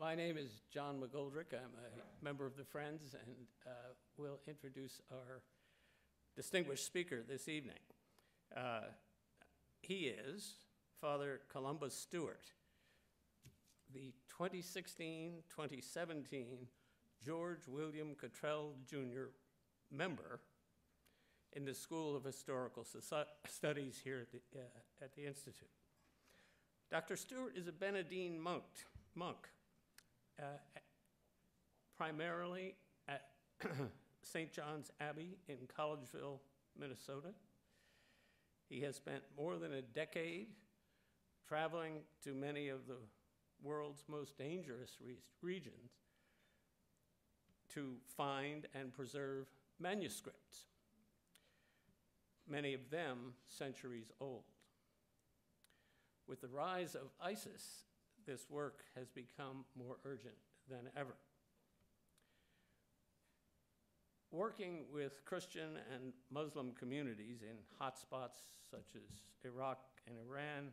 My name is John McGoldrick. I'm a member of the Friends, and will introduce our distinguished speaker this evening. He is Father Columba Stewart, the 2016-2017 George William Cottrell Jr. member in the School of Historical Studies here at the Institute. Dr. Stewart is a Benedictine monk, primarily at St. John's Abbey in Collegeville, Minnesota. He has spent more than a decade traveling to many of the world's most dangerous regions to find and preserve manuscripts, many of them centuries old. With the rise of ISIS, this work has become more urgent than ever. Working with Christian and Muslim communities in hotspots such as Iraq and Iran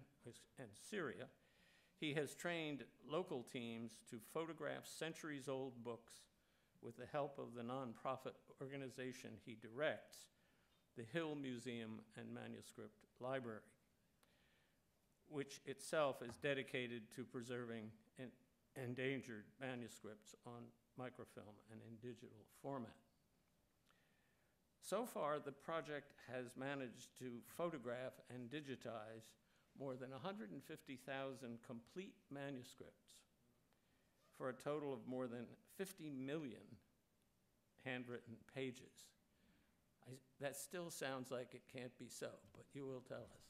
and Syria, he has trained local teams to photograph centuries-old books with the help of the nonprofit organization he directs, the Hill Museum and Manuscript Library, which itself is dedicated to preserving endangered manuscripts on microfilm and in digital format. So far, the project has managed to photograph and digitize more than 150,000 complete manuscripts for a total of more than 50 million handwritten pages. That still sounds like it can't be so, but you will tell us.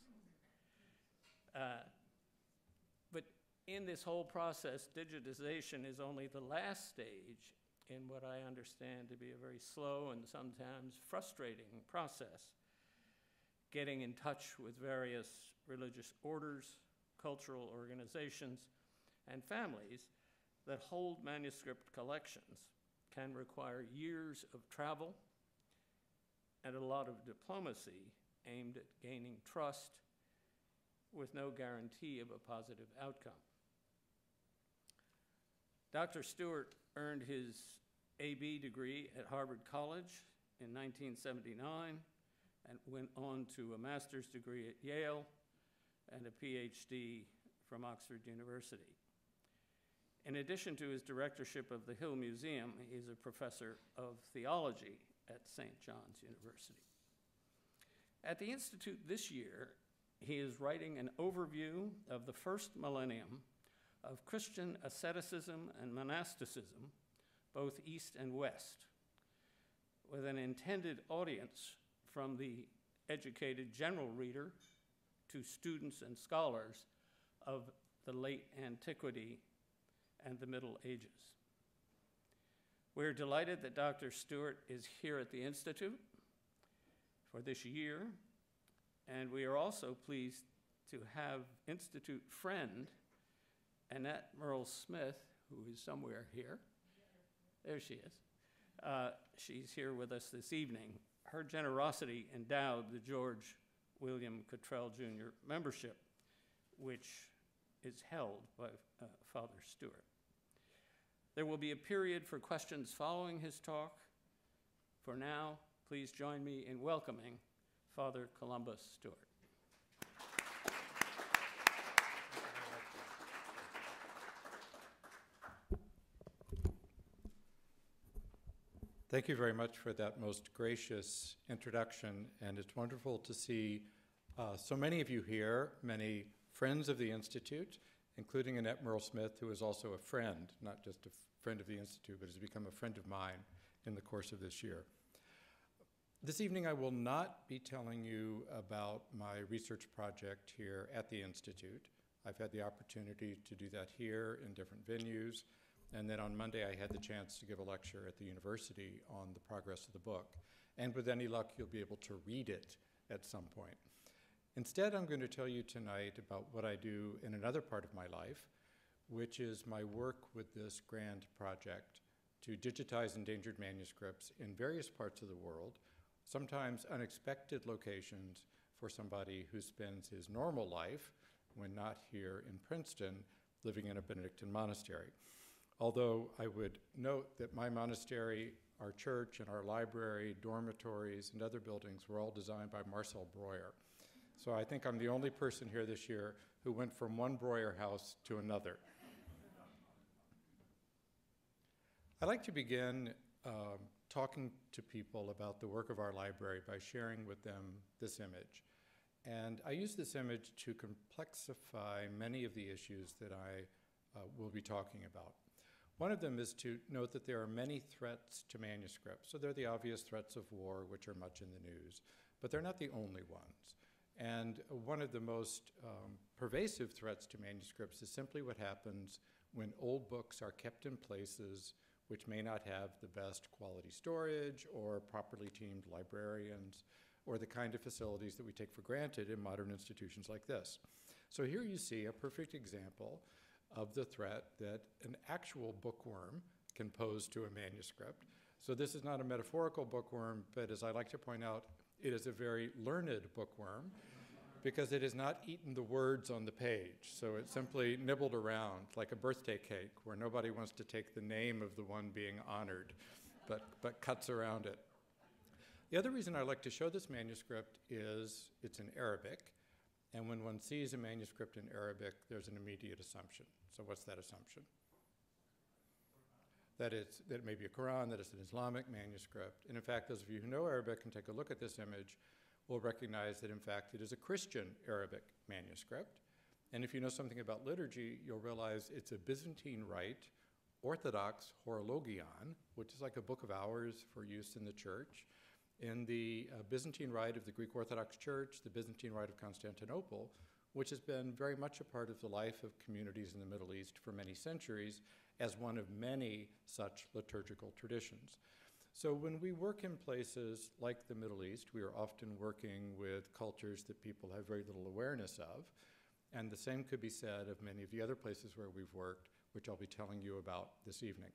But in this whole process, digitization is only the last stage in what I understand to be a very slow and sometimes frustrating process, getting in touch with various religious orders, cultural organizations, and families that hold manuscript collections can require years of travel and a lot of diplomacy aimed at gaining trust with no guarantee of a positive outcome. Dr. Stewart earned his AB degree at Harvard College in 1979 and went on to a master's degree at Yale and a PhD from Oxford University. In addition to his directorship of the Hill Museum, he is a professor of theology at St. John's University. At the Institute this year, he is writing an overview of the first millennium of Christian asceticism and monasticism, both East and West, with an intended audience from the educated general reader to students and scholars of the late antiquity and the Middle Ages. We're delighted that Dr. Stewart is here at the Institute for this year, and we are also pleased to have Institute friend Annette Merle-Smith, who is somewhere here. There she is. She's here with us this evening. Her generosity endowed the George William Cottrell Jr. membership, which is held by Father Stewart. There will be a period for questions following his talk. For now, please join me in welcoming Father Columba Stewart. Thank you very much for that most gracious introduction, and it's wonderful to see so many of you here, many friends of the Institute, including Annette Merle-Smith, who is also a friend, not just a friend of the Institute, but has become a friend of mine in the course of this year. This evening, I will not be telling you about my research project here at the Institute. I've had the opportunity to do that here in different venues, and then on Monday, I had the chance to give a lecture at the university on the progress of the book. And with any luck, you'll be able to read it at some point. Instead, I'm going to tell you tonight about what I do in another part of my life, which is my work with this grand project to digitize endangered manuscripts in various parts of the world, sometimes unexpected locations for somebody who spends his normal life, when not here in Princeton, living in a Benedictine monastery. although I would note that my monastery, our church, and our library, dormitories, and other buildings were all designed by Marcel Breuer. So I think I'm the only person here this year who went from one Breuer house to another. I'd like to begin talking to people about the work of our library by sharing with them this image. And I use this image to complexify many of the issues that I will be talking about. One of them is to note that there are many threats to manuscripts. So there are the obvious threats of war, which are much in the news, but they're not the only ones. And one of the most pervasive threats to manuscripts is simply what happens when old books are kept in places which may not have the best quality storage or properly teamed librarians or the kind of facilities that we take for granted in modern institutions like this. So here you see a perfect example of the threat that an actual bookworm can pose to a manuscript. So this is not a metaphorical bookworm, but as I like to point out, it is a very learned bookworm because it has not eaten the words on the page. So it's simply nibbled around like a birthday cake where nobody wants to take the name of the one being honored, but cuts around it. The other reason I like to show this manuscript is it's in Arabic, and when one sees a manuscript in Arabic, there's an immediate assumption. So what's that assumption? That it may be a Quran, that it's an Islamic manuscript. And in fact, those of you who know Arabic and take a look at this image will recognize that in fact it is a Christian Arabic manuscript. And if you know something about liturgy, you'll realize it's a Byzantine Rite Orthodox horologion, which is like a book of hours for use in the church. In the Byzantine Rite of the Greek Orthodox Church, the Byzantine Rite of Constantinople, which has been very much a part of the life of communities in the Middle East for many centuries as one of many such liturgical traditions. So when we work in places like the Middle East, we are often working with cultures that people have very little awareness of, and the same could be said of many of the other places where we've worked, which I'll be telling you about this evening.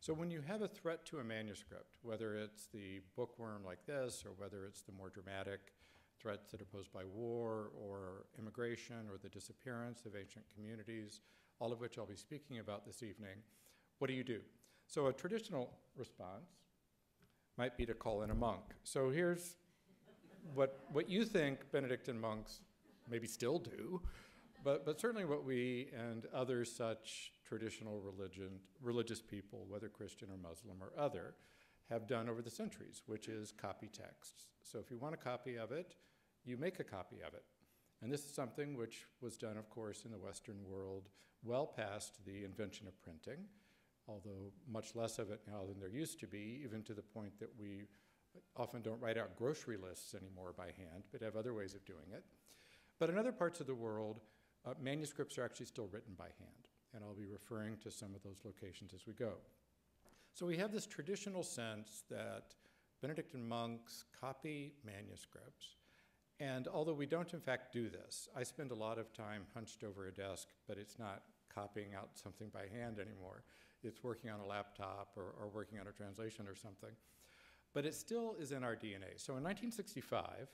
So when you have a threat to a manuscript, whether it's the bookworm like this, or whether it's the more dramatic threats that are posed by war or immigration or the disappearance of ancient communities, all of which I'll be speaking about this evening, what do? So a traditional response might be to call in a monk. So here's what you think Benedictine monks maybe still do, but certainly what we and other such traditional religious people, whether Christian or Muslim or other, have done over the centuries, which is copy texts. So if you want a copy of it, you make a copy of it. And this is something which was done, of course, in the Western world well past the invention of printing, although much less of it now than there used to be, even to the point that we often don't write out grocery lists anymore by hand, but have other ways of doing it. But in other parts of the world, manuscripts are actually still written by hand, and I'll be referring to some of those locations as we go. So we have this traditional sense that Benedictine monks copy manuscripts, and although we don't in fact do this, I spend a lot of time hunched over a desk, but it's not copying out something by hand anymore. It's working on a laptop or working on a translation or something. But it still is in our DNA. So in 1965,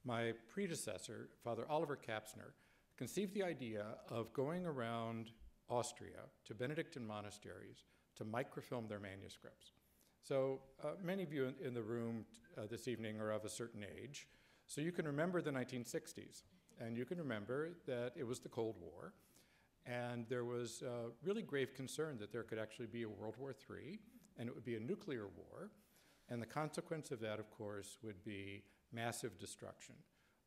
my predecessor, Father Oliver Kapsner, conceived the idea of going around Austria to Benedictine monasteries to microfilm their manuscripts. So many of you in the room this evening are of a certain age, so you can remember the 1960s, and you can remember that it was the Cold War, and there was really grave concern that there could actually be a World War III, and it would be a nuclear war, and the consequence of that, of course, would be massive destruction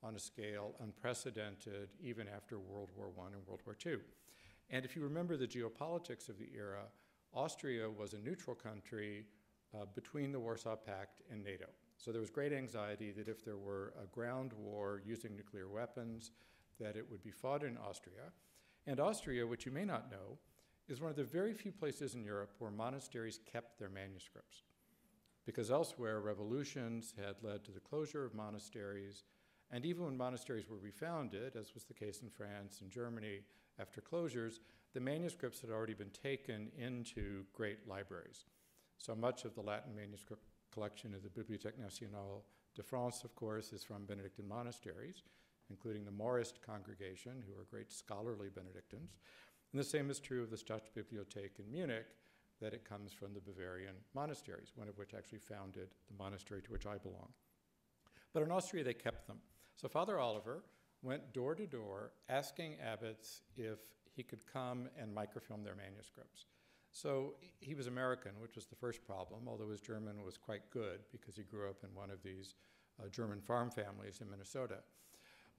on a scale unprecedented even after World War I and World War II. And if you remember the geopolitics of the era, Austria was a neutral country between the Warsaw Pact and NATO. So there was great anxiety that if there were a ground war using nuclear weapons, that it would be fought in Austria. And Austria, which you may not know, is one of the very few places in Europe where monasteries kept their manuscripts. Because elsewhere, revolutions had led to the closure of monasteries, and even when monasteries were refounded, as was the case in France and Germany after closures, the manuscripts had already been taken into great libraries. So much of the Latin manuscript collection of the Bibliothèque Nationale de France, of course, is from Benedictine monasteries, including the Marist congregation, who are great scholarly Benedictines. And the same is true of the Staatsbibliothek in Munich, that it comes from the Bavarian monasteries, one of which actually founded the monastery to which I belong. But in Austria, they kept them. So Father Oliver went door to door asking abbots if he could come and microfilm their manuscripts. So he was American, which was the first problem, although his German was quite good because he grew up in one of these German farm families in Minnesota.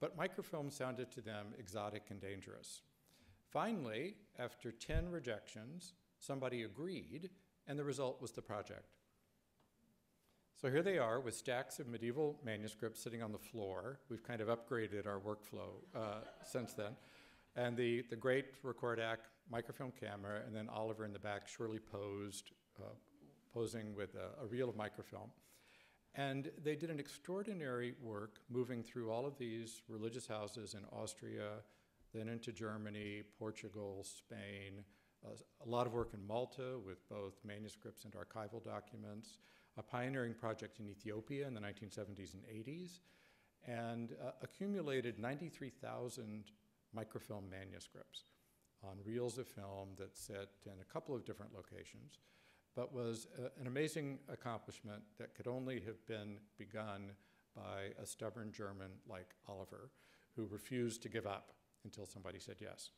But microfilm sounded to them exotic and dangerous. Finally, after 10 rejections, somebody agreed, and the result was the project. So here they are with stacks of medieval manuscripts sitting on the floor. We've kind of upgraded our workflow since then. And the great Recordac microfilm camera, and then Oliver in the back surely posing with a reel of microfilm. And they did an extraordinary work moving through all of these religious houses in Austria, then into Germany, Portugal, Spain, a lot of work in Malta with both manuscripts and archival documents, a pioneering project in Ethiopia in the 1970s and 80s, and accumulated 93,000 microfilm manuscripts on reels of film that sit in a couple of different locations, but was an amazing accomplishment that could only have been begun by a stubborn German like Oliver, who refused to give up until somebody said yes.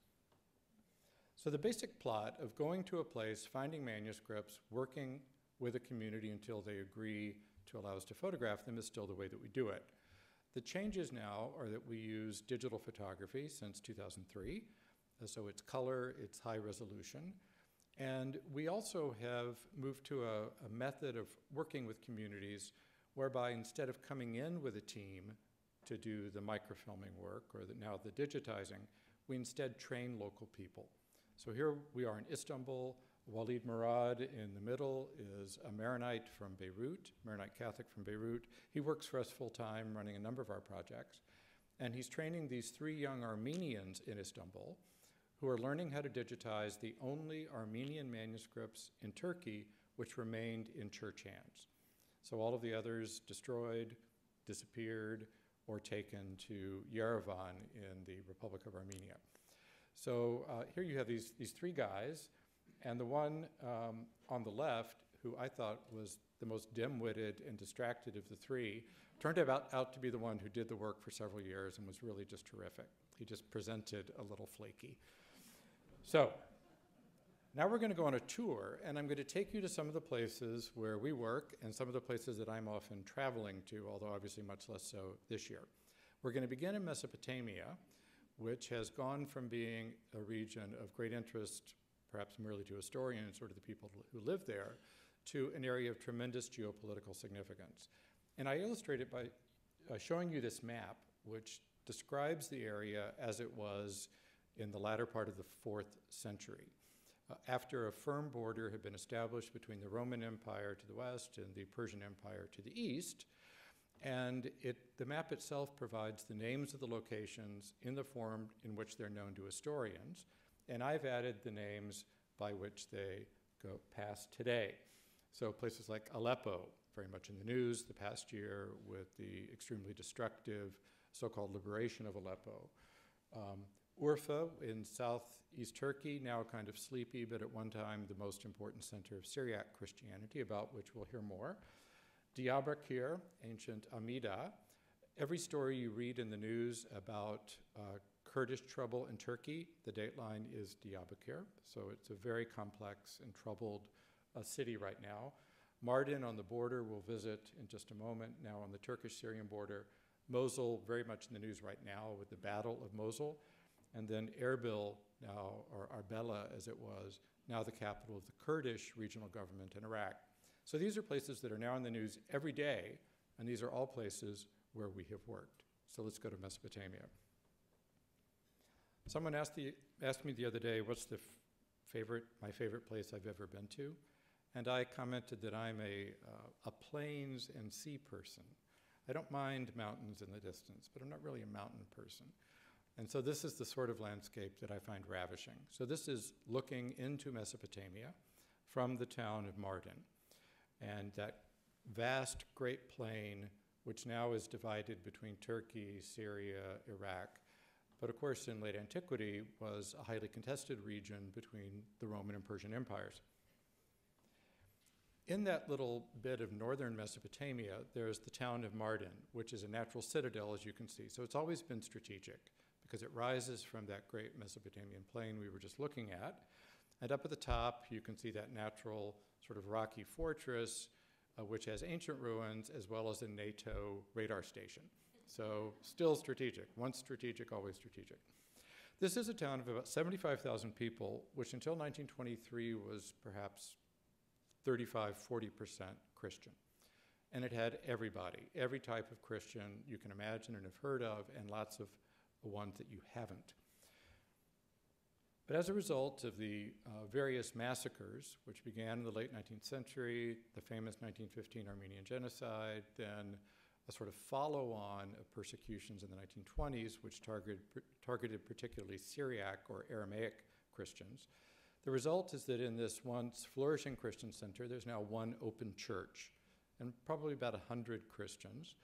So the basic plot of going to a place, finding manuscripts, working with a community until they agree to allow us to photograph them is still the way that we do it. The changes now are that we use digital photography since 2003. So it's color, it's high resolution. And we also have moved to a method of working with communities whereby instead of coming in with a team to do the microfilming work or now the digitizing, we instead train local people. So here we are in Istanbul. Walid Murad in the middle is a Maronite from Beirut, Maronite Catholic from Beirut. He works for us full-time running a number of our projects. And he's training these 3 young Armenians in Istanbul who are learning how to digitize the only Armenian manuscripts in Turkey which remained in church hands. So all of the others destroyed, disappeared, or taken to Yerevan in the Republic of Armenia. So here you have these 3 guys, and the one on the left, who I thought was the most dim-witted and distracted of the 3, turned out to be the one who did the work for several years and was really just terrific. He just presented a little flaky. So now we're going to go on a tour, and I'm going to take you to some of the places where we work and some of the places that I'm often traveling to, although obviously much less so this year. We're going to begin in Mesopotamia, which has gone from being a region of great interest, perhaps merely to historians, sort of the people who live there, to an area of tremendous geopolitical significance. And I illustrate it by showing you this map, which describes the area as it was in the latter part of the 4th century. After a firm border had been established between the Roman Empire to the west and the Persian Empire to the east, and the map itself provides the names of the locations in the form in which they're known to historians, and I've added the names by which they go past today. So places like Aleppo, very much in the news the past year with the extremely destructive so-called liberation of Aleppo. Urfa in southeast Turkey, now kind of sleepy, but at one time the most important center of Syriac Christianity, about which we'll hear more. Diyarbakir, ancient Amida. Every story you read in the news about Kurdish trouble in Turkey, the dateline is Diyarbakir. So it's a very complex and troubled city right now. Mardin on the border we'll visit in just a moment, now on the Turkish-Syrian border. Mosul, very much in the news right now with the Battle of Mosul. And then Erbil now, or Arbela as it was, now the capital of the Kurdish regional government in Iraq. So these are places that are now in the news every day, and these are all places where we have worked. So let's go to Mesopotamia. Someone asked me the other day, what's my favorite place I've ever been to? And I commented that I'm a plains and sea person. I don't mind mountains in the distance, but I'm not really a mountain person. And so this is the sort of landscape that I find ravishing. So this is looking into Mesopotamia from the town of Mardin. And that vast Great Plain, which now is divided between Turkey, Syria, Iraq, but of course in late antiquity was a highly contested region between the Roman and Persian empires. In that little bit of northern Mesopotamia, there's the town of Mardin, which is a natural citadel, as you can see. So it's always been strategic because it rises from that great Mesopotamian plain we were just looking at. And up at the top, you can see that natural sort of rocky fortress, which has ancient ruins as well as a NATO radar station. So still strategic. Once strategic, always strategic. This is a town of about 75,000 people, which until 1923 was perhaps 35, 40% Christian. And it had everybody, every type of Christian you can imagine and have heard of, and lots of ones that you haven't. But as a result of the various massacres, which began in the late 19th century, the famous 1915 Armenian genocide, then a sort of follow-on of persecutions in the 1920s, which targeted particularly Syriac or Aramaic Christians. The result is that in this once flourishing Christian center, there's now one open church and probably about 100 Christians.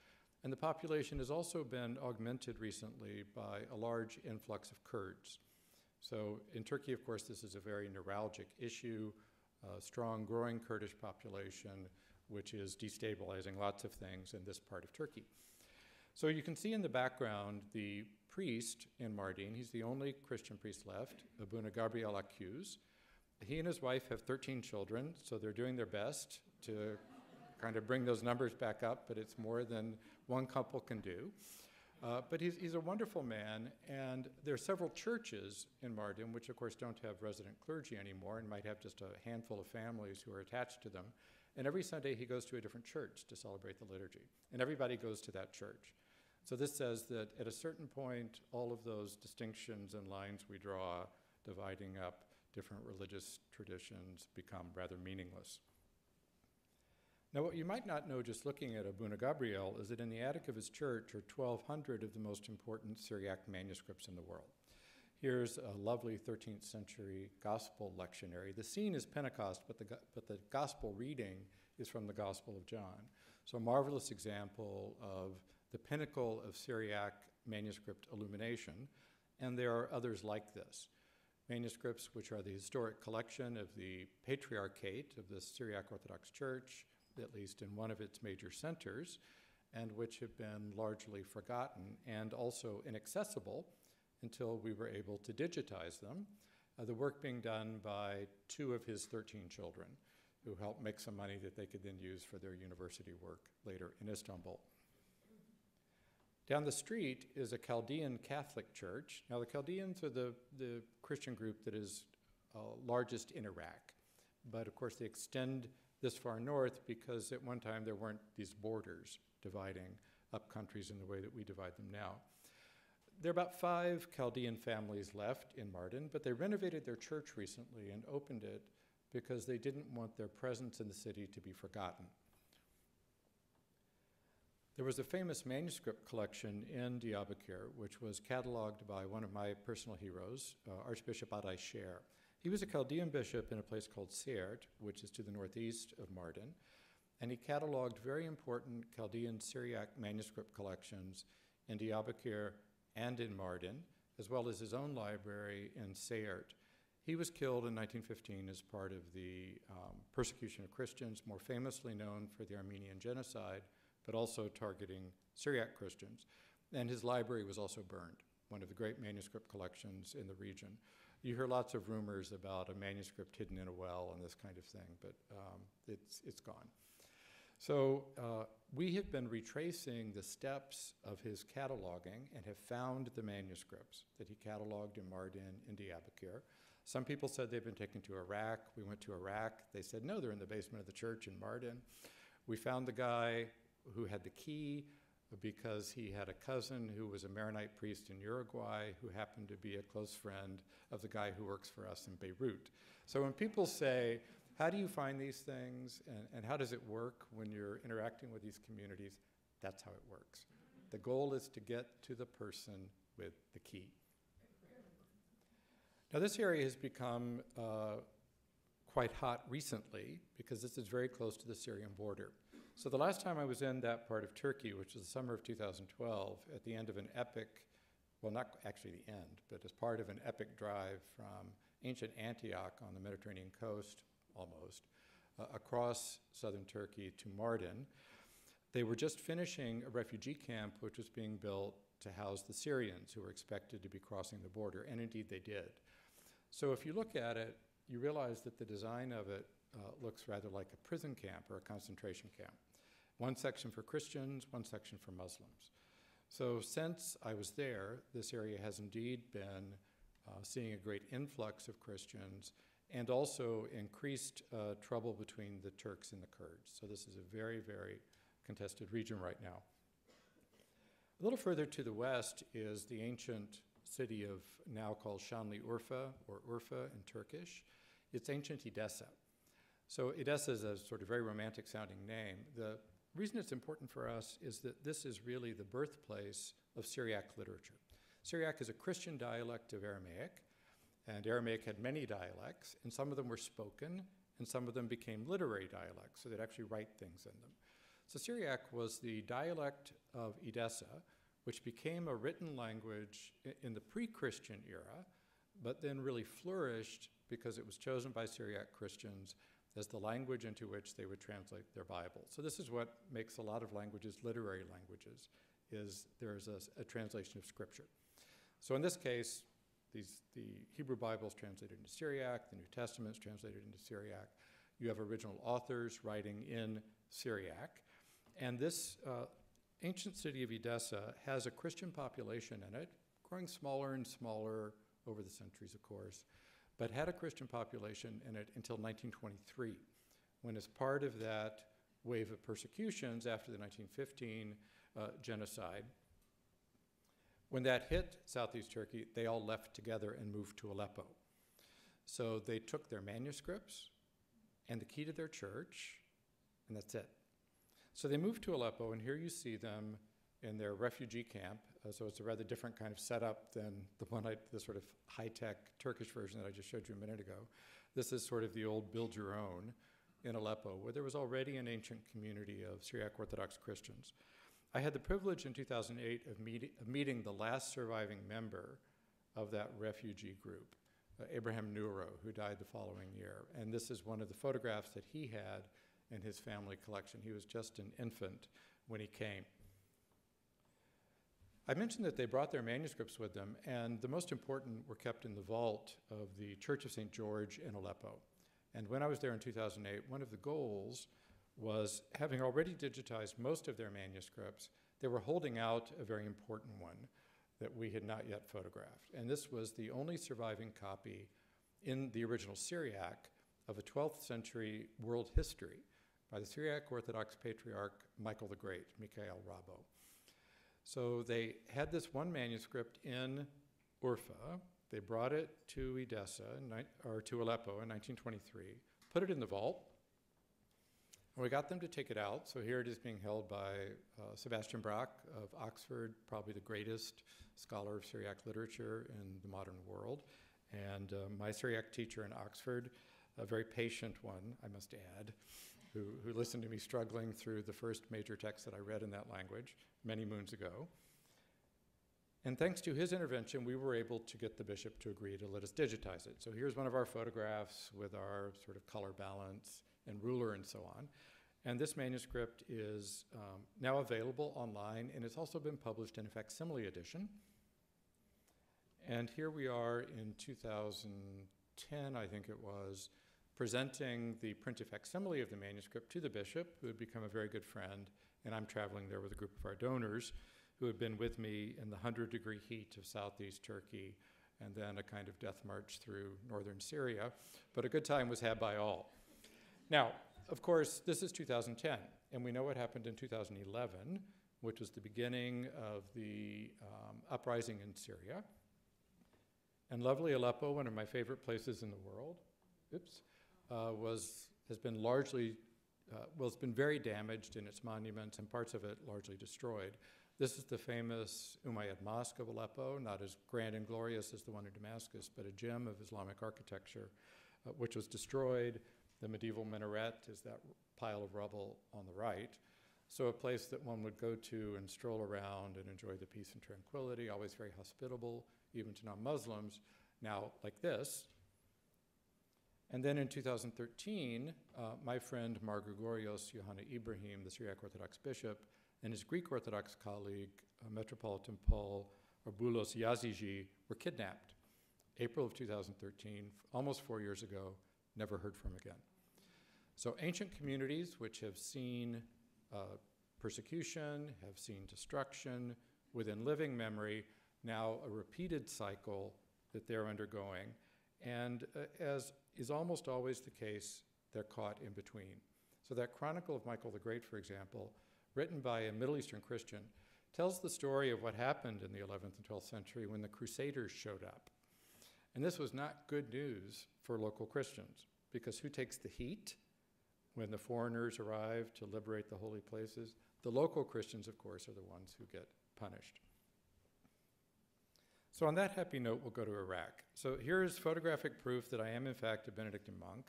And the population has also been augmented recently by a large influx of Kurds. So in Turkey, of course, this is a very neuralgic issue, a strong growing Kurdish population, which is destabilizing lots of things in this part of Turkey. So you can see in the background the priest in Mardin. He's the only Christian priest left, Abuna Gabriel Akuz. He and his wife have 13 children, so they're doing their best to kind of bring those numbers back up, but it's more than one couple can do. But he's a wonderful man, and there are several churches in Mardin, which of course don't have resident clergy anymore and might have just a handful of families who are attached to them. And every Sunday he goes to a different church to celebrate the liturgy, and everybody goes to that church. So this says that at a certain point, all of those distinctions and lines we draw, dividing up different religious traditions, become rather meaningless. Now, what you might not know just looking at Abuna Gabriel is that in the attic of his church are 1,200 of the most important Syriac manuscripts in the world. Here's a lovely 13th century gospel lectionary. The scene is Pentecost, but the gospel reading is from the Gospel of John. So a marvelous example of the pinnacle of Syriac manuscript illumination, and there are others like this. Manuscripts which are the historic collection of the patriarchate of the Syriac Orthodox Church, at least in one of its major centers, and which have been largely forgotten and also inaccessible until we were able to digitize them. The work being done by 2 of his 13 children, who helped make some money that they could then use for their university work later in Istanbul. Down the street is a Chaldean Catholic church. Now, the Chaldeans are the Christian group that is largest in Iraq. But of course, they extend this far north because at one time there weren't these borders dividing up countries in the way that we divide them now. There are about 5 Chaldean families left in Mardin, but they renovated their church recently and opened it because they didn't want their presence in the city to be forgotten. There was a famous manuscript collection in Diyarbakir, which was cataloged by one of my personal heroes, Archbishop Aday Sher. He was a Chaldean bishop in a place called Seyrt, which is to the northeast of Mardin, and he cataloged very important Chaldean Syriac manuscript collections in Diyarbakir and in Mardin, as well as his own library in Seyrt. He was killed in 1915 as part of the persecution of Christians, more famously known for the Armenian genocide, but also targeting Syriac Christians. And his library was also burned, one of the great manuscript collections in the region. You hear lots of rumors about a manuscript hidden in a well and this kind of thing, but it's gone. So we have been retracing the steps of his cataloging and have found the manuscripts that he cataloged in Mardin in Diyarbakir. Some people said they've been taken to Iraq. We went to Iraq. They said, no, they're in the basement of the church in Mardin. We found the guy who had the key because he had a cousin who was a Maronite priest in Uruguay who happened to be a close friend of the guy who works for us in Beirut. So when people say, how do you find these things and how does it work when you're interacting with these communities, that's how it works. The goal is to get to the person with the key. Now this area has become quite hot recently because this is very close to the Syrian border. So the last time I was in that part of Turkey, which was the summer of 2012, at the end of an epic well, not actually the end, but as part of an epic drive from ancient Antioch on the Mediterranean coast, almost, across southern Turkey to Mardin. They were just finishing a refugee camp which was being built to house the Syrians who were expected to be crossing the border, and indeed they did. So if you look at it, you realize that the design of it looks rather like a prison camp or a concentration camp. One section for Christians, one section for Muslims. So since I was there, this area has indeed been seeing a great influx of Christians and also increased trouble between the Turks and the Kurds. So this is a very, very contested region right now. A little further to the west is the ancient city of now called Şanlıurfa, or Urfa in Turkish. It's ancient Edessa. So Edessa is a sort of very romantic sounding name. The reason it's important for us is that this is really the birthplace of Syriac literature. Syriac is a Christian dialect of Aramaic, and Aramaic had many dialects, and some of them were spoken, and some of them became literary dialects, so they'd actually write things in them. So Syriac was the dialect of Edessa, which became a written language in the pre-Christian era, but then really flourished because it was chosen by Syriac Christians as the language into which they would translate their Bible. So this is what makes a lot of languages literary languages, is there's a translation of Scripture. So in this case, the Hebrew Bible is translated into Syriac, the New Testament is translated into Syriac. You have original authors writing in Syriac. And this ancient city of Edessa has a Christian population in it, growing smaller and smaller over the centuries, of course, but had a Christian population in it until 1923, when as part of that wave of persecutions after the 1915 genocide, when that hit southeast Turkey, they all left together and moved to Aleppo. So they took their manuscripts and the key to their church, and that's it. So they moved to Aleppo, and here you see them in their refugee camp. So it's a rather different kind of setup than the sort of high-tech Turkish version that I just showed you a minute ago. This is sort of the old build your own in Aleppo, where there was already an ancient community of Syriac Orthodox Christians. I had the privilege in 2008 of meeting the last surviving member of that refugee group, Abraham Nuro, who died the following year. And this is one of the photographs that he had in his family collection. He was just an infant when he came. I mentioned that they brought their manuscripts with them, and the most important were kept in the vault of the Church of St. George in Aleppo. And when I was there in 2008, one of the goals was, having already digitized most of their manuscripts, they were holding out a very important one that we had not yet photographed. And this was the only surviving copy in the original Syriac of a 12th century world history by the Syriac Orthodox Patriarch Michael the Great, Mikhail Rabo. So they had this one manuscript in Urfa. They brought it to Edessa, or to Aleppo in 1923, put it in the vault, and we got them to take it out. So here it is being held by Sebastian Brock of Oxford, probably the greatest scholar of Syriac literature in the modern world, and my Syriac teacher in Oxford, a very patient one, I must add, who listened to me struggling through the first major text that I read in that language many moons ago. And thanks to his intervention, we were able to get the bishop to agree to let us digitize it. So here's one of our photographs with our sort of color balance and ruler and so on. And this manuscript is now available online, and it's also been published in a facsimile edition. And here we are in 2010, I think it was, presenting the printed facsimile of the manuscript to the bishop, who had become a very good friend, and I'm traveling there with a group of our donors who had been with me in the 100-degree heat of southeast Turkey, and then a kind of death march through northern Syria. But a good time was had by all. Now, of course, this is 2010, and we know what happened in 2011, which was the beginning of the uprising in Syria. And lovely Aleppo, one of my favorite places in the world, has been largely, it's been very damaged in its monuments, and parts of it largely destroyed. This is the famous Umayyad Mosque of Aleppo, not as grand and glorious as the one in Damascus, but a gem of Islamic architecture, which was destroyed. The medieval minaret is that pile of rubble on the right. So a place that one would go to and stroll around and enjoy the peace and tranquility, always very hospitable, even to non-Muslims, now like this. And then in 2013, my friend Mar Gregorios Yohanna Ibrahim, the Syriac Orthodox bishop, and his Greek Orthodox colleague, Metropolitan Paul Arboulos Yazigi, were kidnapped. April of 2013, almost 4 years ago, never heard from again. So ancient communities which have seen persecution, have seen destruction within living memory, now a repeated cycle that they're undergoing. And as is almost always the case, they're caught in between. So that Chronicle of Michael the Great, for example, written by a Middle Eastern Christian, tells the story of what happened in the 11th and 12th century when the Crusaders showed up. And this was not good news for local Christians, because who takes the heat when the foreigners arrive to liberate the holy places? The local Christians, of course, are the ones who get punished. So on that happy note, we'll go to Iraq. So here is photographic proof that I am, in fact, a Benedictine monk.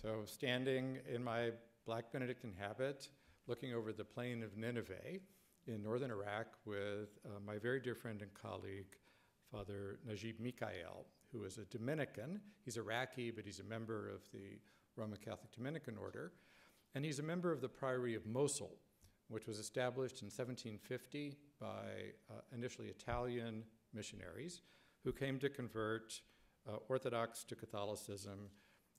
So standing in my black Benedictine habit, looking over the plain of Nineveh in northern Iraq with my very dear friend and colleague, Father Najib Mikhail, who is a Dominican. He's Iraqi, but he's a member of the Roman Catholic Dominican order. And he's a member of the Priory of Mosul, which was established in 1750 by initially Italian missionaries who came to convert Orthodox to Catholicism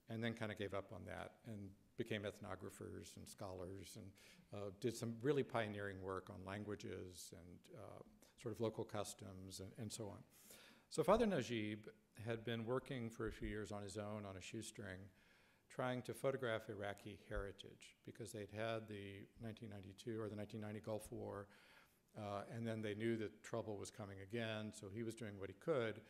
and then kind of gave up on that and became ethnographers and scholars and did some really pioneering work on languages and sort of local customs and so on. So Father Najib had been working for a few years on his own on a shoestring, trying to photograph Iraqi heritage because they'd had the 1992 or the 1990 Gulf War, and then they knew that trouble was coming again, so he was doing what he could.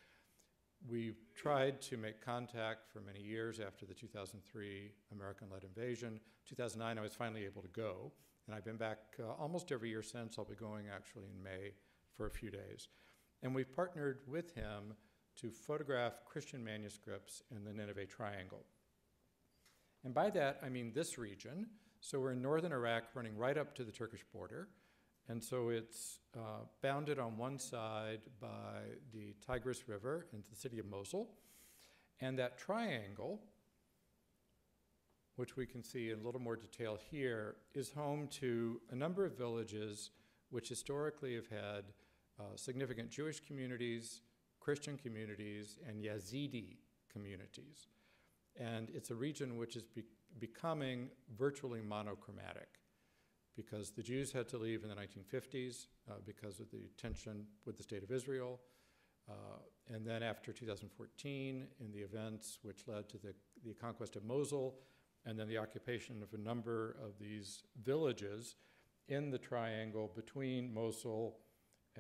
We tried to make contact for many years after the 2003 American-led invasion. 2009, I was finally able to go, and I've been back almost every year since. I'll be going actually in May for a few days. And we've partnered with him to photograph Christian manuscripts in the Nineveh Triangle. And by that, I mean this region. So we're in northern Iraq running right up to the Turkish border. And so it's bounded on one side by the Tigris River into the city of Mosul. And that triangle, which we can see in a little more detail here, is home to a number of villages which historically have had significant Jewish communities, Christian communities, and Yazidi communities. And it's a region which is becoming virtually monochromatic because the Jews had to leave in the 1950s because of the tension with the State of Israel. And then after 2014, in the events which led to the conquest of Mosul, and then the occupation of a number of these villages in the triangle between Mosul,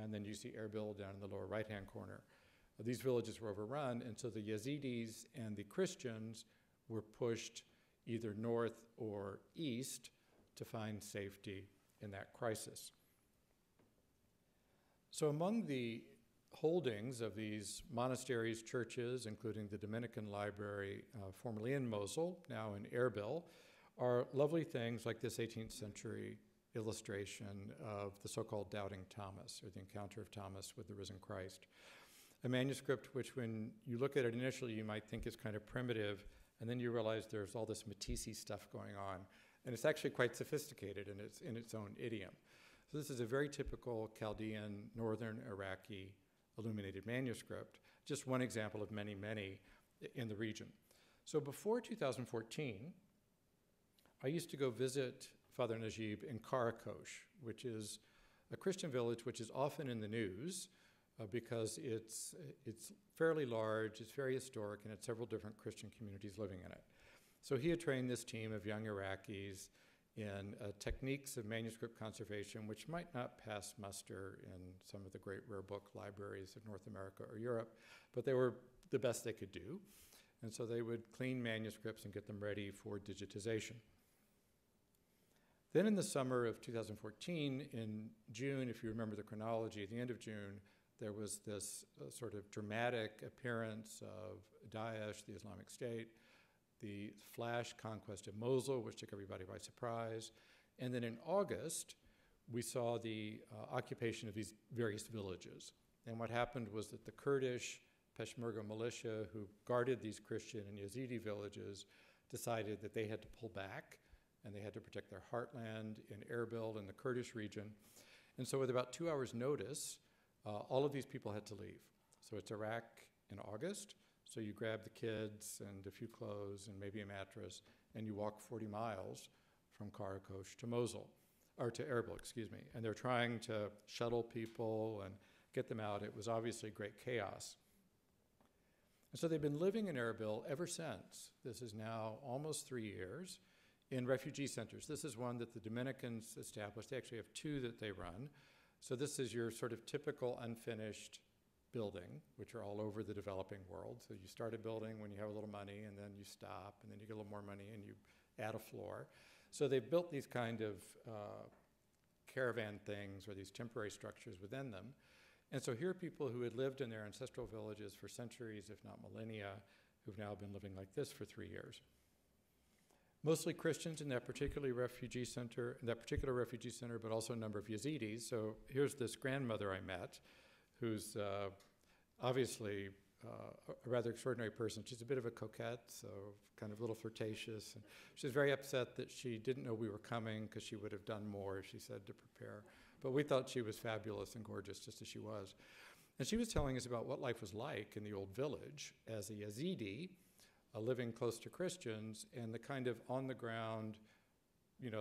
and then you see Erbil down in the lower right-hand corner. These villages were overrun, and so the Yazidis and the Christians were pushed either north or east to find safety in that crisis. So among the holdings of these monasteries, churches, including the Dominican Library, formerly in Mosul, now in Erbil, are lovely things like this 18th century illustration of the so-called Doubting Thomas, or the encounter of Thomas with the risen Christ. A manuscript which, when you look at it initially, you might think is kind of primitive, and then you realize there's all this Matisse stuff going on, and it's actually quite sophisticated in its own idiom. So this is a very typical Chaldean, northern Iraqi illuminated manuscript, just one example of many, many in the region. So before 2014, I used to go visit Father Najib in Karakosh, which is a Christian village which is often in the news because it's fairly large, it's very historic, and it's several different Christian communities living in it. So he had trained this team of young Iraqis in techniques of manuscript conservation which might not pass muster in some of the great rare book libraries of North America or Europe, but they were the best they could do. And so they would clean manuscripts and get them ready for digitization. Then in the summer of 2014, in June, if you remember the chronology, at the end of June, there was this sort of dramatic appearance of Daesh, the Islamic State, the flash conquest of Mosul, which took everybody by surprise, And then in August, we saw the occupation of these various villages. And what happened was that the Kurdish Peshmerga militia who guarded these Christian and Yazidi villages decided that they had to pull back and they had to protect their heartland in Erbil in the Kurdish region. And so with about 2 hours notice, all of these people had to leave. So it's Iraq in August. So you grab the kids and a few clothes and maybe a mattress, and you walk 40 miles from Karakosh to Mosul, or to Erbil, excuse me. And they're trying to shuttle people and get them out. It was obviously great chaos. And so they've been living in Erbil ever since. This is now almost 3 years in refugee centers. This is one that the Dominicans established. They actually have 2 that they run. So this is your sort of typical unfinished building, which are all over the developing world. So you start a building when you have a little money, and then you stop, and then you get a little more money, and you add a floor. So they've built these kind of caravan things or these temporary structures within them. And so here are people who had lived in their ancestral villages for centuries, if not millennia, who've now been living like this for 3 years. Mostly Christians in that particular refugee center, but also a number of Yazidis. So here's this grandmother I met, who's obviously a rather extraordinary person. She's a bit of a coquette, so kind of a little flirtatious. And she's very upset that she didn't know we were coming because she would have done more, she said, to prepare. But we thought she was fabulous and gorgeous, just as she was. And she was telling us about what life was like in the old village as a Yazidi, living close to Christians, and the kind of on-the-ground,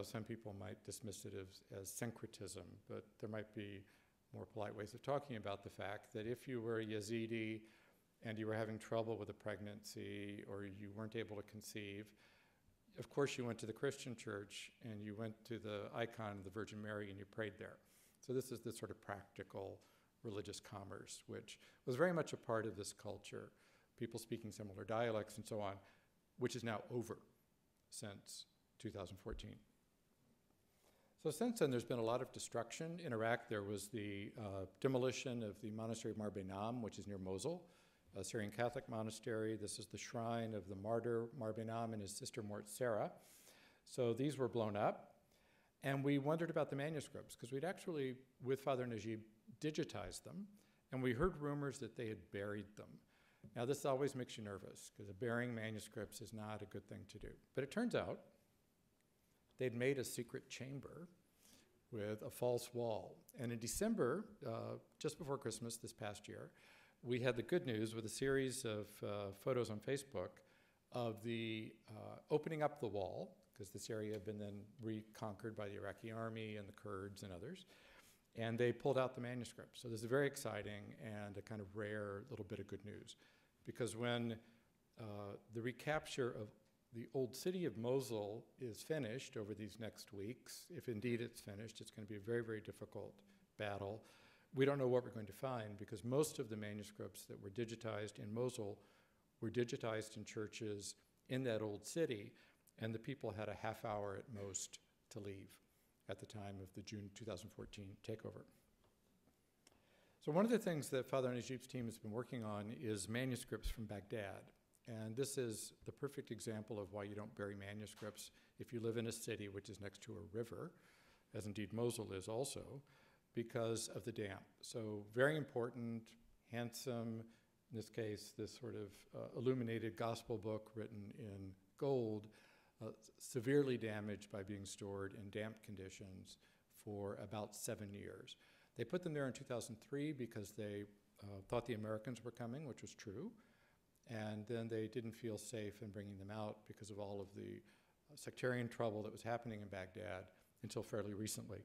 some people might dismiss it as syncretism, but there might be more polite ways of talking about the fact that if you were a Yazidi and you were having trouble with a pregnancy or you weren't able to conceive, of course you went to the Christian church and you went to the icon of the Virgin Mary and you prayed there. So this is the sort of practical religious commerce, which was very much a part of this culture, people speaking similar dialects and so on, which is now over since 2014. So since then, there's been a lot of destruction. In Iraq, there was the demolition of the monastery of Mar Behnam, which is near Mosul, a Syrian Catholic monastery. This is the shrine of the martyr Mar Behnam and his sister Mort Sarah. So these were blown up. And we wondered about the manuscripts, because we'd actually, with Father Najib, digitized them. And we heard rumors that they had buried them. Now, this always makes you nervous, because burying manuscripts is not a good thing to do. But it turns out they'd made a secret chamber with a false wall. And in December, just before Christmas this past year, we had the good news with a series of photos on Facebook of the opening up the wall, because this area had been then reconquered by the Iraqi army and the Kurds and others. And they pulled out the manuscripts. So this is very exciting and a kind of rare little bit of good news. Because when the recapture of the old city of Mosul is finished over these next weeks, if indeed it's finished, it's going to be a very, very difficult battle. We don't know what we're going to find, because most of the manuscripts that were digitized in Mosul were digitized in churches in that old city, and the people had a half hour at most to leave at the time of the June 2014 takeover. So one of the things that Father Najib's team has been working on is manuscripts from Baghdad. And this is the perfect example of why you don't bury manuscripts if you live in a city which is next to a river, as indeed Mosul is also, because of the damp. So very important, handsome, in this case, this sort of illuminated gospel book written in gold, severely damaged by being stored in damp conditions for about 7 years. They put them there in 2003 because they thought the Americans were coming, which was true. And then they didn't feel safe in bringing them out because of all of the sectarian trouble that was happening in Baghdad until fairly recently.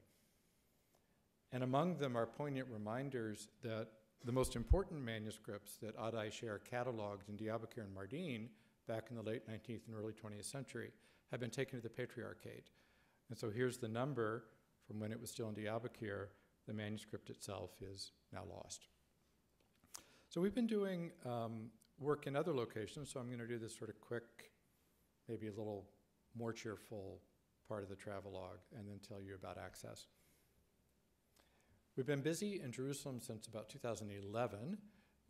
And among them are poignant reminders that the most important manuscripts that Adai Sher cataloged in Diyarbakir and Mardin back in the late 19th and early 20th century have been taken to the Patriarchate. And so here's the number from when it was still in Diyarbakir. The manuscript itself is now lost. So we've been doing work in other locations, so I'm going to do this sort of quick, maybe a little more cheerful part of the travelogue, and then tell you about access. We've been busy in Jerusalem since about 2011,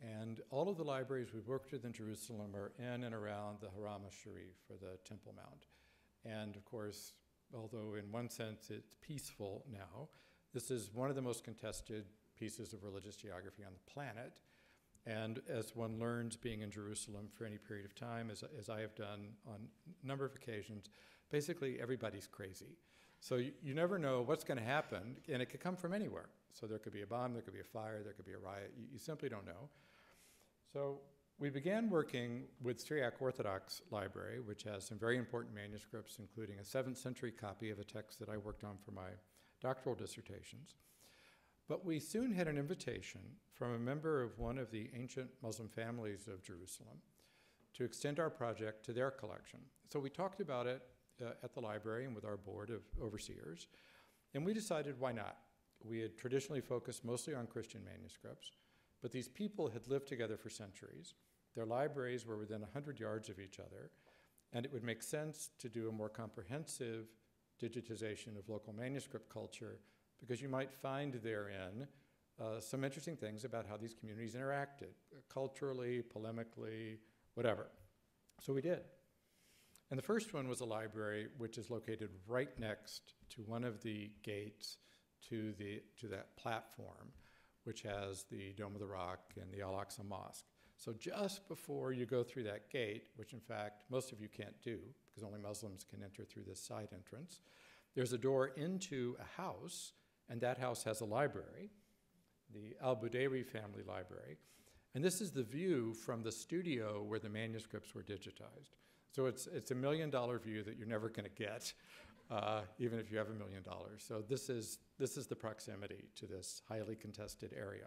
and all of the libraries we've worked with in Jerusalem are in and around the Haram al-Sharif, or the Temple Mount. And of course, although in one sense it's peaceful now. This is one of the most contested pieces of religious geography on the planet. And as one learns being in Jerusalem for any period of time, as I have done on a number of occasions, basically everybody's crazy. So you never know what's going to happen, and it could come from anywhere. So there could be a bomb, there could be a fire, there could be a riot. You simply don't know. So we began working with Syriac Orthodox Library, which has some very important manuscripts, including a 7th century copy of a text that I worked on for my doctoral dissertations. But we soon had an invitation from a member of one of the ancient Muslim families of Jerusalem to extend our project to their collection. So we talked about it at the library and with our board of overseers, and we decided why not. We had traditionally focused mostly on Christian manuscripts, but these people had lived together for centuries. Their libraries were within 100 yards of each other, and it would make sense to do a more comprehensive digitization of local manuscript culture, because you might find therein some interesting things about how these communities interacted, culturally, polemically, whatever. So we did. And the first one was a library which is located right next to one of the gates to that platform, which has the Dome of the Rock and the Al-Aqsa Mosque. So just before you go through that gate, which in fact most of you can't do because only Muslims can enter through this side entrance, there's a door into a house, and that house has a library, the Al-Budayri family library. And this is the view from the studio where the manuscripts were digitized. So it's $1 million view that you're never going to get, even if you have $1 million. So this is the proximity to this highly contested area.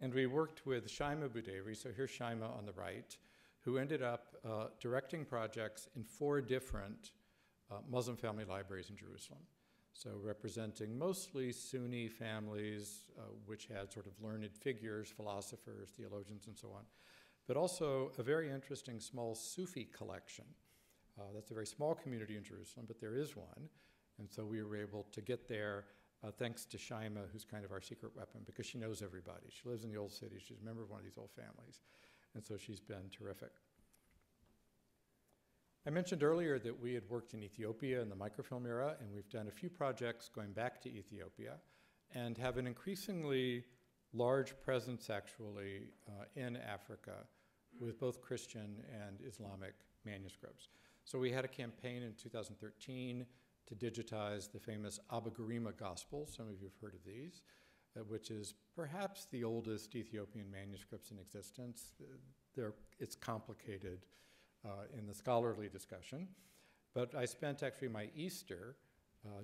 And we worked with Shaima Budayri, so here's Shaima on the right, who ended up directing projects in 4 different Muslim family libraries in Jerusalem. So representing mostly Sunni families, which had sort of learned figures, philosophers, theologians, and so on, but also a very interesting small Sufi collection. That's a very small community in Jerusalem, but there is one. And so we were able to get there thanks to Shaima, who's kind of our secret weapon, because she knows everybody. She lives in the old city. She's a member of one of these old families. And so she's been terrific. I mentioned earlier that we had worked in Ethiopia in the microfilm era, and we've done a few projects going back to Ethiopia and have an increasingly large presence, actually, in Africa with both Christian and Islamic manuscripts. So we had a campaign in 2013 to digitize the famous Abba Garima Gospel. Some of you have heard of these, which is perhaps the oldest Ethiopian manuscripts in existence. It's complicated in the scholarly discussion. But I spent actually my Easter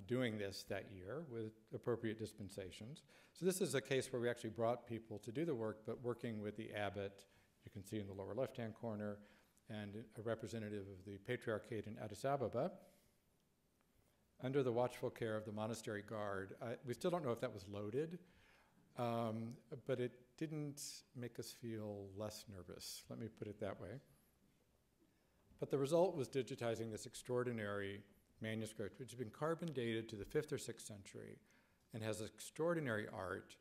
doing this that year with appropriate dispensations. So this is a case where we actually brought people to do the work, but working with the abbot, you can see in the lower left-hand corner, and a representative of the Patriarchate in Addis Ababa, under the watchful care of the monastery guard. We still don't know if that was loaded, but it didn't make us feel less nervous, let me put it that way. But the result was digitizing this extraordinary manuscript, which has been carbon dated to the 5th or 6th century and has extraordinary art,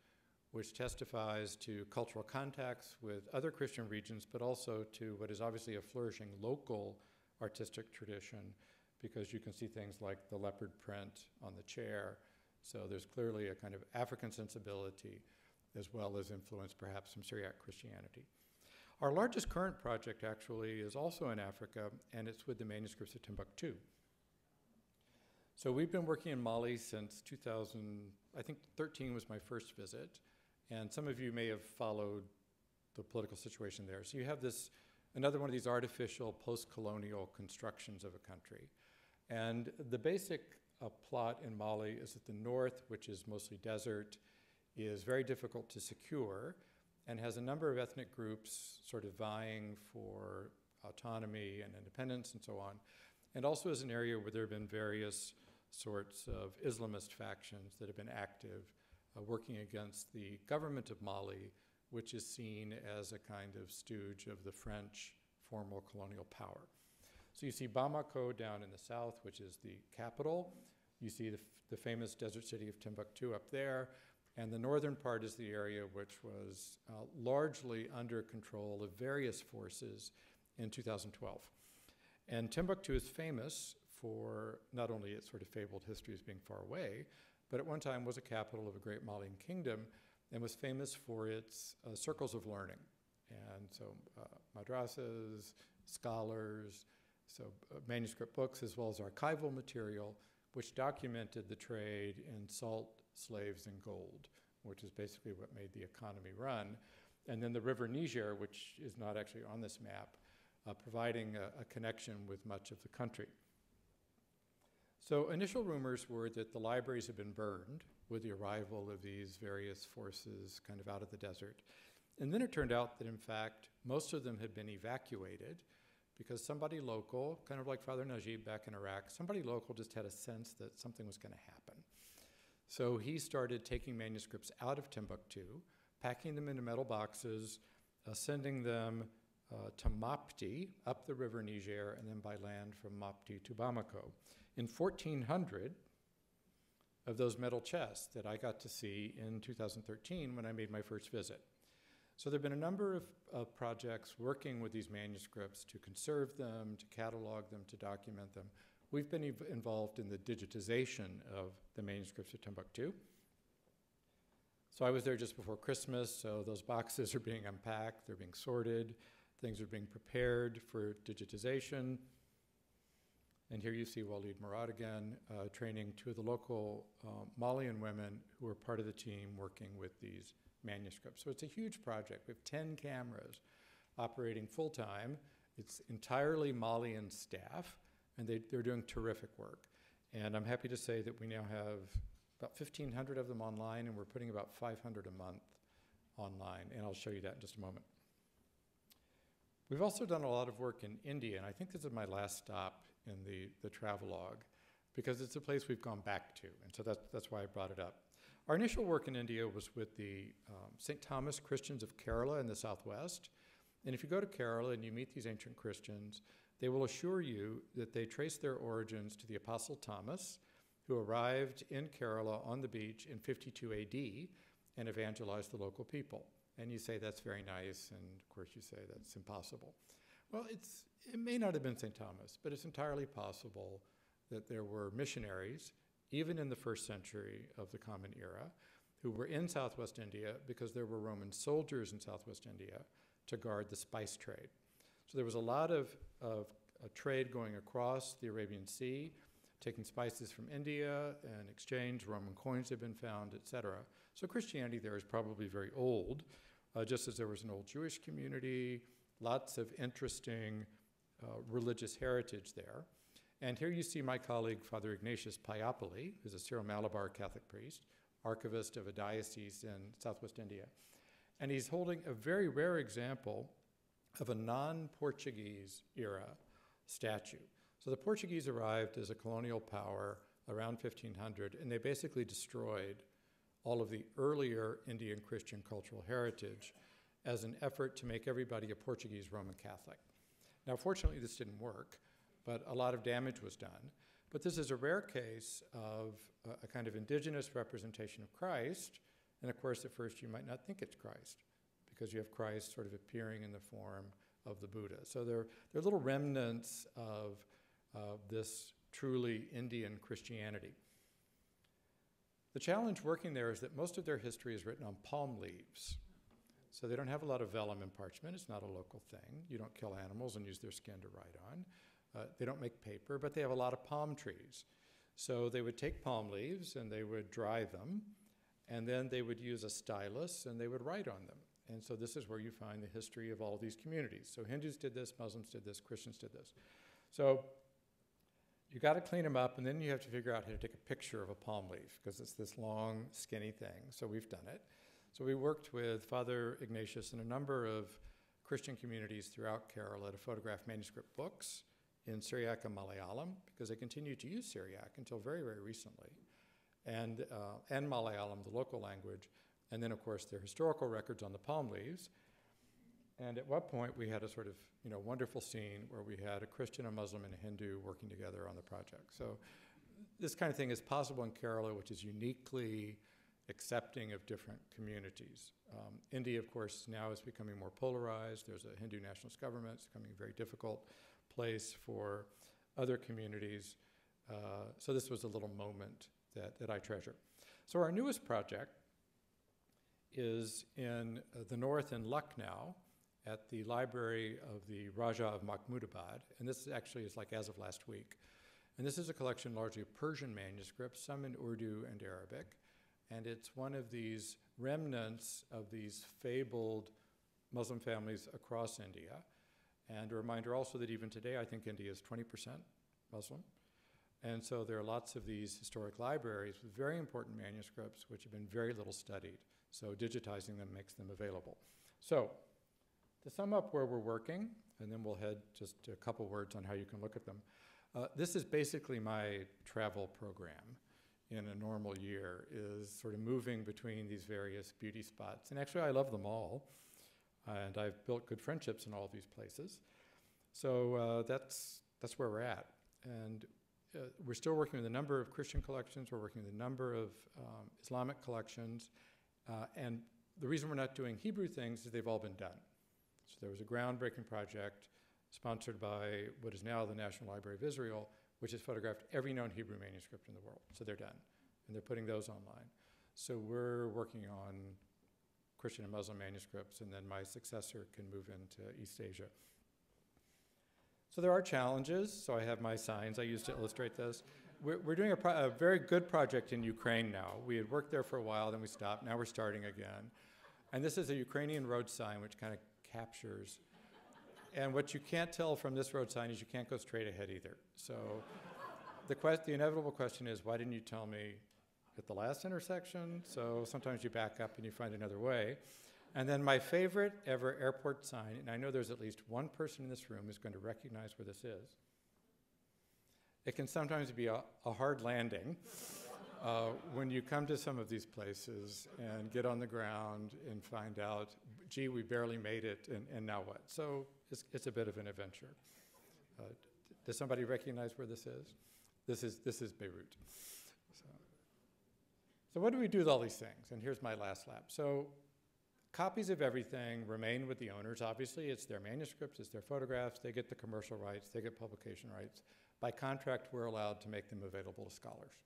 which testifies to cultural contacts with other Christian regions, but also to what is obviously a flourishing local artistic tradition, because you can see things like the leopard print on the chair. So there's clearly a kind of African sensibility, as well as influence perhaps from Syriac Christianity. Our largest current project actually is also in Africa, and it's with the manuscripts of Timbuktu. So we've been working in Mali since 2013 was my first visit, and some of you may have followed the political situation there. So you have another one of these artificial post-colonial constructions of a country. And the basic plot in Mali is that the north, which is mostly desert, is very difficult to secure, and has a number of ethnic groups sort of vying for autonomy and independence and so on, and also is an area where there have been various sorts of Islamist factions that have been active, working against the government of Mali, which is seen as a kind of stooge of the French formal colonial power. So you see Bamako down in the south, which is the capital. You see the famous desert city of Timbuktu up there. And the northern part is the area which was largely under control of various forces in 2012. And Timbuktu is famous for not only its sort of fabled history as being far away, but at one time was a capital of a great Malian kingdom and was famous for its circles of learning. And so madrasas, scholars, so manuscript books, as well as archival material, which documented the trade in salt, slaves, and gold, which is basically what made the economy run. And then the River Niger, which is not actually on this map, providing a connection with much of the country. So initial rumors were that the libraries had been burned with the arrival of these various forces kind of out of the desert. And then it turned out that, in fact, most of them had been evacuated because somebody local, kind of like Father Najib back in Iraq, somebody local just had a sense that something was going to happen. So he started taking manuscripts out of Timbuktu, packing them into metal boxes, sending them to Mopti, up the River Niger, and then by land from Mopti to Bamako. In 1,400 of those metal chests that I got to see in 2013 when I made my first visit. So there have been a number of projects working with these manuscripts to conserve them, to catalog them, to document them. We've been involved in the digitization of the manuscripts of Timbuktu. So I was there just before Christmas, so those boxes are being unpacked, they're being sorted, things are being prepared for digitization. And here you see Walid Murad again, training two of the local Malian women who are part of the team working with these manuscripts. So it's a huge project. We have 10 cameras operating full-time. It's entirely Malian staff, and they're doing terrific work. And I'm happy to say that we now have about 1,500 of them online, and we're putting about 500 a month online, and I'll show you that in just a moment. We've also done a lot of work in India, and I think this is my last stop in the travelogue, because it's a place we've gone back to, and so that's why I brought it up. Our initial work in India was with the St. Thomas Christians of Kerala in the southwest, and if you go to Kerala and you meet these ancient Christians, they will assure you that they trace their origins to the Apostle Thomas, who arrived in Kerala on the beach in 52 AD and evangelized the local people. And you say, that's very nice, and of course you say that's impossible. Well, it may not have been St. Thomas, but it's entirely possible that there were missionaries, even in the first century of the Common Era, who were in southwest India because there were Roman soldiers in southwest India to guard the spice trade. So there was a lot of trade going across the Arabian Sea, taking spices from India and exchange. Roman coins have been found, etc. So Christianity there is probably very old, just as there was an old Jewish community, lots of interesting religious heritage there. And here you see my colleague, Father Ignatius Paiapoli, who's a Syro-Malabar Catholic priest, archivist of a diocese in southwest India. And he's holding a very rare example of a non-Portuguese era statue. So the Portuguese arrived as a colonial power around 1500, and they basically destroyed all of the earlier Indian Christian cultural heritage as an effort to make everybody a Portuguese Roman Catholic. Now, fortunately, this didn't work, but a lot of damage was done. But this is a rare case of a kind of indigenous representation of Christ, and of course, at first you might not think it's Christ, because you have Christ sort of appearing in the form of the Buddha. So they're little remnants of this truly Indian Christianity. The challenge working there is that most of their history is written on palm leaves. So they don't have a lot of vellum and parchment. It's not a local thing. You don't kill animals and use their skin to write on. They don't make paper, but they have a lot of palm trees. So they would take palm leaves and they would dry them, and then they would use a stylus and they would write on them. And so this is where you find the history of all these communities. So Hindus did this, Muslims did this, Christians did this. So you got to clean them up, and then you have to figure out how to take a picture of a palm leaf, because it's this long, skinny thing. So we've done it. So we worked with Father Ignatius and a number of Christian communities throughout Kerala to photograph manuscript books in Syriac and Malayalam, because they continued to use Syriac until very, very recently, and Malayalam, the local language, and then, of course, their historical records on the palm leaves. And at one point, we had a sort of wonderful scene where we had a Christian, a Muslim, and a Hindu working together on the project. So this kind of thing is possible in Kerala, which is uniquely accepting of different communities. India, of course, now is becoming more polarized. There's a Hindu nationalist government. It's becoming a very difficult place for other communities. So this was a little moment that I treasure. So our newest project is in the north in Lucknow at the library of the Raja of Mahmudabad. And this actually is like as of last week. And this is a collection largely of Persian manuscripts, some in Urdu and Arabic. And it's one of these remnants of these fabled Muslim families across India. And a reminder also that even today, I think India is 20% Muslim. And so there are lots of these historic libraries with very important manuscripts which have been very little studied. So digitizing them makes them available. So to sum up where we're working, and then we'll head just a couple words on how you can look at them. This is basically my travel program in a normal year, is sort of moving between these various beauty spots. And actually I love them all. And I've built good friendships in all of these places. So that's where we're at. And we're still working with a number of Christian collections. We're working with a number of Islamic collections. And the reason we're not doing Hebrew things is they've all been done. So there was a groundbreaking project sponsored by what is now the National Library of Israel, which has photographed every known Hebrew manuscript in the world. So they're done. And they're putting those online. So we're working on Christian and Muslim manuscripts, and then my successor can move into East Asia. So there are challenges. So I have my signs I use to illustrate this. We're doing a very good project in Ukraine now. We had worked there for a while, then we stopped. Now we're starting again. And this is a Ukrainian road sign, which kind of captures. And what you can't tell from this road sign is you can't go straight ahead either. So the inevitable question is, why didn't you tell me at the last intersection? So sometimes you back up and you find another way. And then my favorite ever airport sign, and I know there's at least one person in this room who's going to recognize where this is. It can sometimes be a hard landing when you come to some of these places and get on the ground and find out, gee, we barely made it, and now what? So it's a bit of an adventure. Does somebody recognize where this is? This is Beirut. So what do we do with all these things? And here's my last lap. So copies of everything remain with the owners. Obviously, it's their manuscripts, it's their photographs. They get the commercial rights, they get publication rights. By contract, we're allowed to make them available to scholars.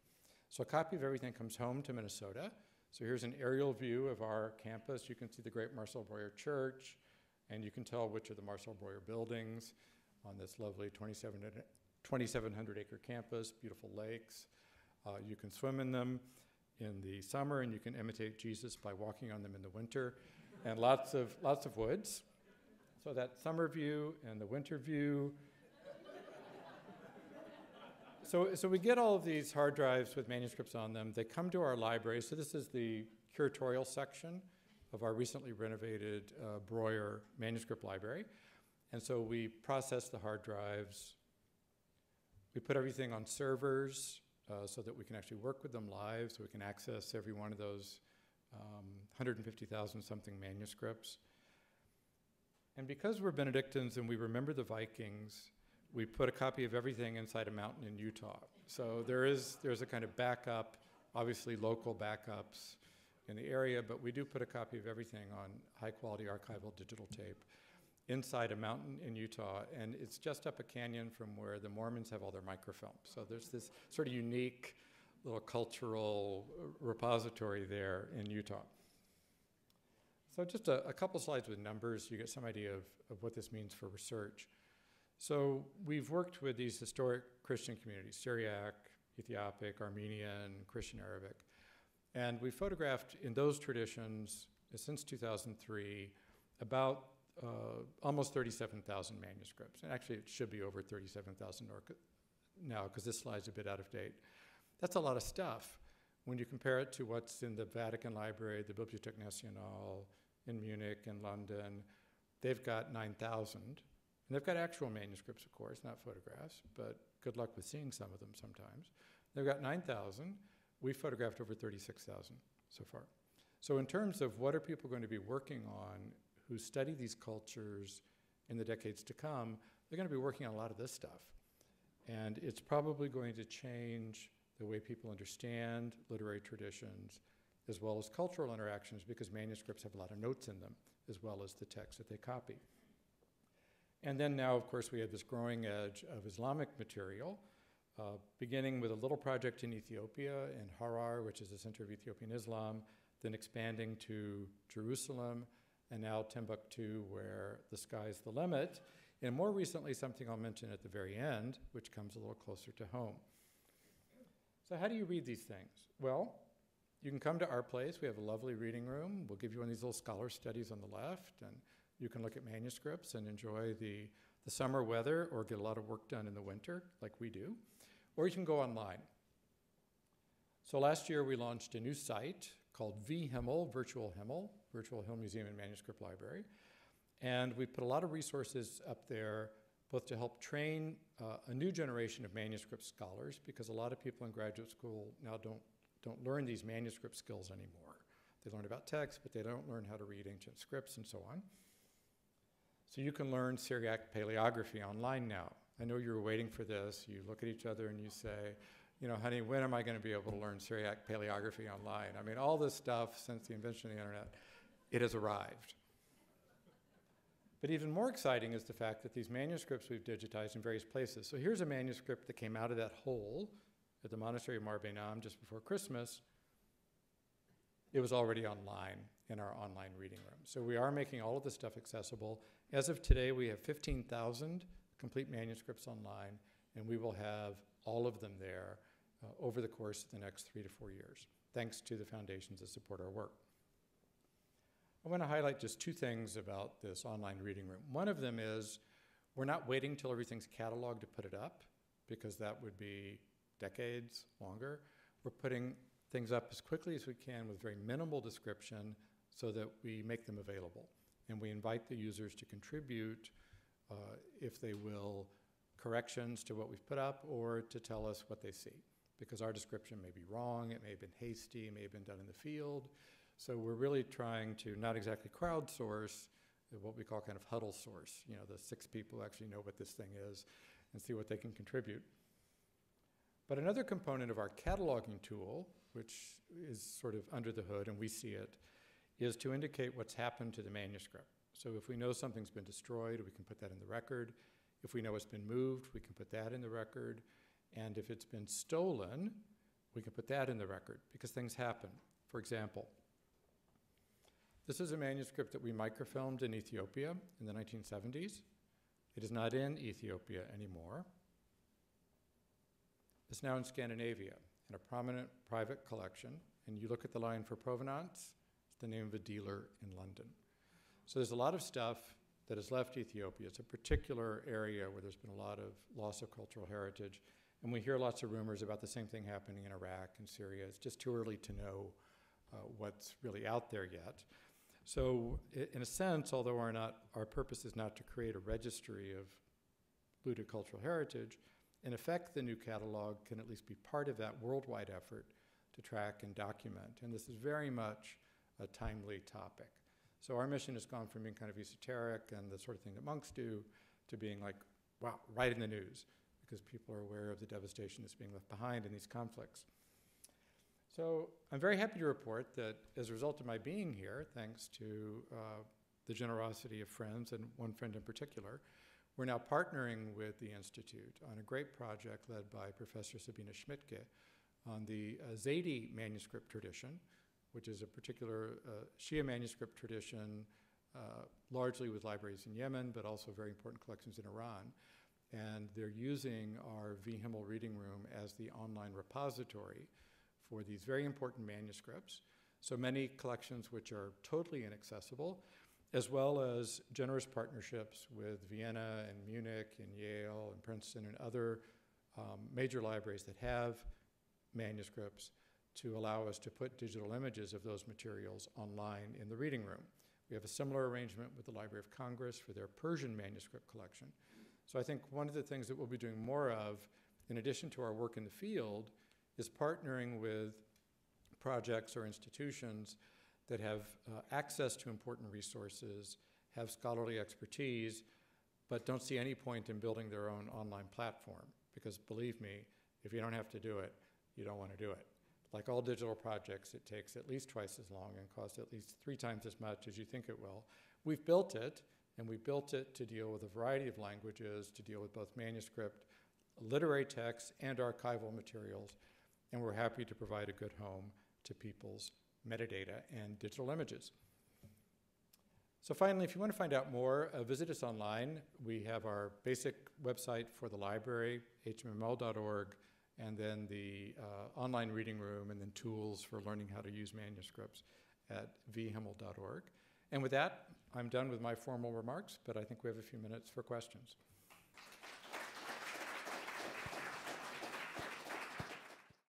So a copy of everything comes home to Minnesota. So here's an aerial view of our campus. You can see the great Marcel Breuer Church, and you can tell which are the Marcel Breuer buildings on this lovely 2,700-acre campus, beautiful lakes. You can swim in them in the summer, and you can imitate Jesus by walking on them in the winter, and lots of woods. So that summer view and the winter view. So we get all of these hard drives with manuscripts on them. They come to our library. So this is the curatorial section of our recently renovated Breuer manuscript library. And so we process the hard drives. We put everything on servers so that we can actually work with them live, so we can access every one of those 150,000 something manuscripts. And because we're Benedictines and we remember the Vikings, we put a copy of everything inside a mountain in Utah. So there's a kind of backup, obviously local backups in the area, but we do put a copy of everything on high-quality archival digital tape inside a mountain in Utah, and it's just up a canyon from where the Mormons have all their microfilm. So there's this sort of unique little cultural repository there in Utah. So just a couple slides with numbers, you get some idea of what this means for research. So we've worked with these historic Christian communities, Syriac, Ethiopic, Armenian, Christian Arabic. And we photographed in those traditions since 2003 about almost 37,000 manuscripts. And actually it should be over 37,000 now because this slide's a bit out of date. That's a lot of stuff when you compare it to what's in the Vatican Library, the Bibliothèque Nationale, in Munich and London. They've got 9,000. And they've got actual manuscripts, of course, not photographs, but good luck with seeing some of them sometimes. They've got 9,000. We photographed over 36,000 so far. So in terms of what are people going to be working on who study these cultures in the decades to come, they're going to be working on a lot of this stuff. And it's probably going to change the way people understand literary traditions as well as cultural interactions because manuscripts have a lot of notes in them as well as the text that they copy. And then now, of course, we have this growing edge of Islamic material. beginning with a little project in Ethiopia, in Harar, which is the center of Ethiopian Islam, then expanding to Jerusalem, and now Timbuktu, where the sky's the limit. And more recently, something I'll mention at the very end, which comes a little closer to home. So how do you read these things? Well, you can come to our place. We have a lovely reading room. We'll give you one of these little scholar studies on the left, and you can look at manuscripts and enjoy the summer weather or get a lot of work done in the winter, like we do. Or you can go online. So last year we launched a new site called VHimmel, Virtual Hill Museum and Manuscript Library. And we put a lot of resources up there, both to help train a new generation of manuscript scholars, because a lot of people in graduate school now don't learn these manuscript skills anymore. They learn about text, but they don't learn how to read ancient scripts and so on. So you can learn Syriac paleography online now. I know you were waiting for this. You look at each other and you say, you know, honey, when am I going to be able to learn Syriac paleography online? I mean, all this stuff, since the invention of the internet, it has arrived. But even more exciting is the fact that these manuscripts we've digitized in various places. So here's a manuscript that came out of that hole at the monastery of Marbenam just before Christmas. It was already online in our online reading room. So we are making all of this stuff accessible. As of today, we have 15,000 complete manuscripts online, and we will have all of them there over the course of the next 3 to 4 years, thanks to the foundations that support our work. I want to highlight just 2 things about this online reading room. One of them is we're not waiting till everything's cataloged to put it up, because that would be decades longer. We're putting things up as quickly as we can with very minimal description so that we make them available. And we invite the users to contribute, if they will, corrections to what we've put up or to tell us what they see. Because our description may be wrong, it may have been hasty, it may have been done in the field. So we're really trying to not exactly crowdsource, what we call kind of huddle source, you know, the 6 people who actually know what this thing is and see what they can contribute. But another component of our cataloging tool, which is sort of under the hood and we see it, is to indicate what's happened to the manuscript. So if we know something's been destroyed, we can put that in the record. If we know it's been moved, we can put that in the record. And if it's been stolen, we can put that in the record, because things happen. For example, this is a manuscript that we microfilmed in Ethiopia in the 1970s. It is not in Ethiopia anymore. It's now in Scandinavia in a prominent private collection. And you look at the line for provenance, it's the name of a dealer in London. So there's a lot of stuff that has left Ethiopia. It's a particular area where there's been a lot of loss of cultural heritage. And we hear lots of rumors about the same thing happening in Iraq and Syria. It's just too early to know what's really out there yet. So in a sense, although our purpose is not to create a registry of looted cultural heritage, in effect, the new catalog can at least be part of that worldwide effort to track and document. And this is very much a timely topic. So our mission has gone from being kind of esoteric and the sort of thing that monks do to being like, wow, right in the news, because people are aware of the devastation that's being left behind in these conflicts. So I'm very happy to report that as a result of my being here, thanks to the generosity of friends, and one friend in particular, we're now partnering with the Institute on a great project led by Professor Sabine Schmidtke on the Zaidi manuscript tradition, which is a particular Shia manuscript tradition, largely with libraries in Yemen, but also very important collections in Iran. And they're using our VHimmel reading room as the online repository for these very important manuscripts. So many collections which are totally inaccessible, as well as generous partnerships with Vienna and Munich and Yale and Princeton and other major libraries that have manuscripts to allow us to put digital images of those materials online in the reading room. We have a similar arrangement with the Library of Congress for their Persian manuscript collection. So I think one of the things that we'll be doing more of, in addition to our work in the field, is partnering with projects or institutions that have access to important resources, have scholarly expertise, but don't see any point in building their own online platform. Because believe me, if you don't have to do it, you don't want to do it. Like all digital projects, it takes at least twice as long and costs at least 3 times as much as you think it will. We've built it, and we built it to deal with a variety of languages, to deal with both manuscript, literary texts, and archival materials, and we're happy to provide a good home to people's metadata and digital images. So finally, if you want to find out more, visit us online. We have our basic website for the library, hmml.org, and then the online reading room, and then tools for learning how to use manuscripts at vhimmel.org. And with that, I'm done with my formal remarks, but I think we have a few minutes for questions.